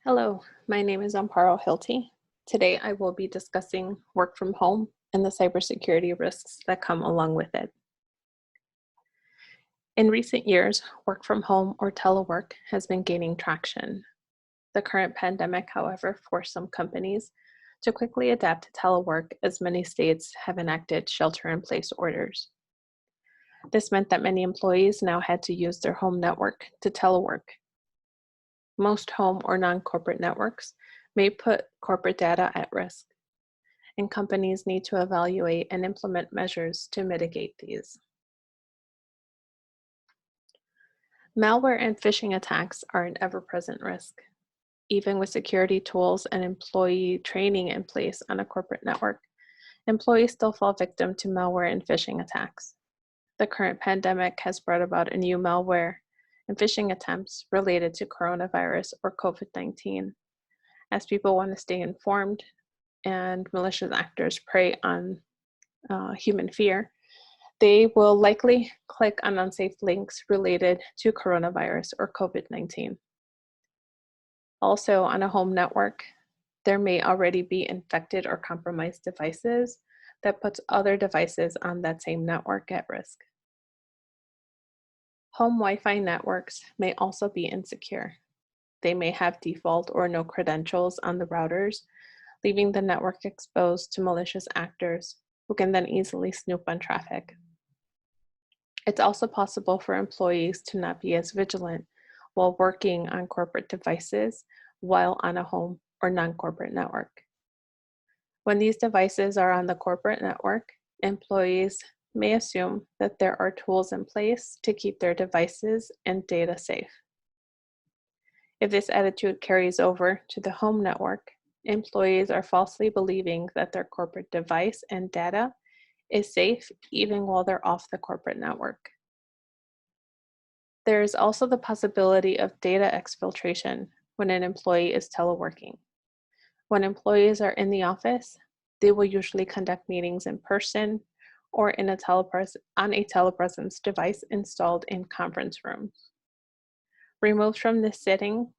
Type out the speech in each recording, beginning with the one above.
Hello, my name is Amparo Hilty. Today I will be discussing work from home and the cybersecurity risks that come along with it. In recent years, work from home or telework has been gaining traction. The current pandemic, however, forced some companies to quickly adapt to telework as many states have enacted shelter-in-place orders. This meant that many employees now had to use their home network to telework. Most home or non-corporate networks may put corporate data at risk, and companies need to evaluate and implement measures to mitigate these. Malware and phishing attacks are an ever-present risk. Even with security tools and employee training in place on a corporate network, employees still fall victim to malware and phishing attacks. The current pandemic has brought about a new malware and phishing attempts related to coronavirus or COVID-19. As people want to stay informed and malicious actors prey on human fear, they will likely click on unsafe links related to coronavirus or COVID-19. Also, on a home network, there may already be infected or compromised devices that puts other devices on that same network at risk. Home Wi-Fi networks may also be insecure. They may have default or no credentials on the routers, leaving the network exposed to malicious actors who can then easily snoop on traffic. It's also possible for employees to not be as vigilant while working on corporate devices while on a home or non-corporate network. When these devices are on the corporate network, employees may assume that there are tools in place to keep their devices and data safe. If this attitude carries over to the home network, employees are falsely believing that their corporate device and data is safe even while they're off the corporate network. There is also the possibility of data exfiltration when an employee is teleworking. When employees are in the office, they will usually conduct meetings in person or on a telepresence device installed in conference rooms. Removed from this setting,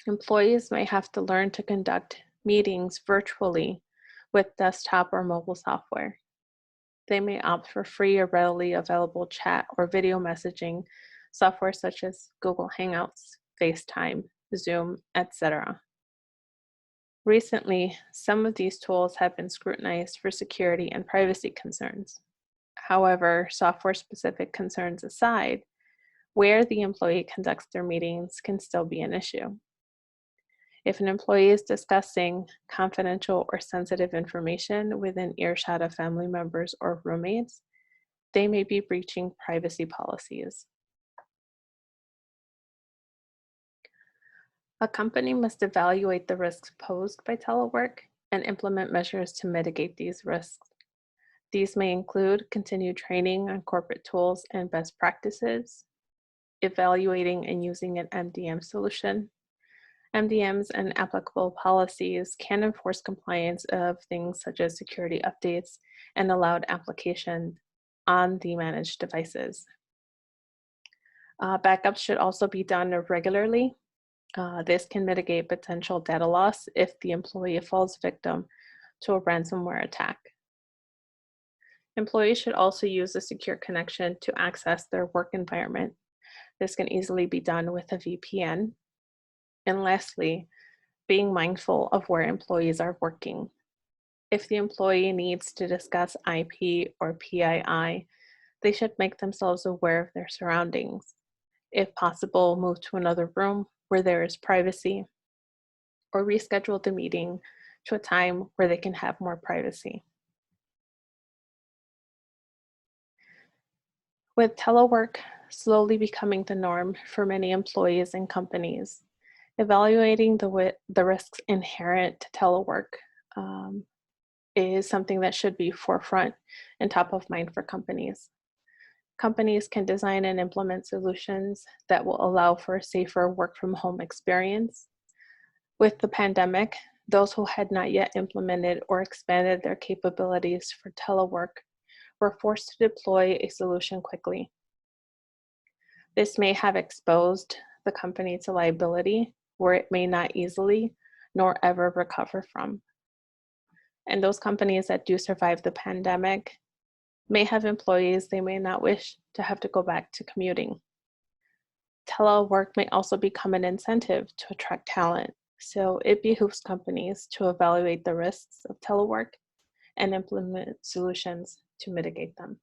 employees may have to learn to conduct meetings virtually with desktop or mobile software. They may opt for free or readily available chat or video messaging software such as Google Hangouts, FaceTime, Zoom, etc. Recently, some of these tools have been scrutinized for security and privacy concerns. However, software-specific concerns aside, where the employee conducts their meetings can still be an issue. If an employee is discussing confidential or sensitive information within earshot of family members or roommates, they may be breaching privacy policies. A company must evaluate the risks posed by telework and implement measures to mitigate these risks. These may include continued training on corporate tools and best practices, evaluating and using an MDM solution. MDMs and applicable policies can enforce compliance of things such as security updates and allowed application on the managed devices. Backups should also be done regularly. This can mitigate potential data loss if the employee falls victim to a ransomware attack. Employees should also use a secure connection to access their work environment. This can easily be done with a VPN. And lastly, being mindful of where employees are working. If the employee needs to discuss IP or PII, they should make themselves aware of their surroundings. If possible, move to another room where there is privacy, or reschedule the meeting to a time where they can have more privacy. With telework slowly becoming the norm for many employees and companies, evaluating the risks inherent to telework is something that should be forefront and top of mind for companies. Companies can design and implement solutions that will allow for a safer work from home experience. With the pandemic, those who had not yet implemented or expanded their capabilities for telework were forced to deploy a solution quickly. This may have exposed the company to liability where it may not easily nor ever recover from. And those companies that do survive the pandemic may have employees they may not wish to have to go back to commuting. Telework may also become an incentive to attract talent, so it behooves companies to evaluate the risks of telework and implement solutions to mitigate them.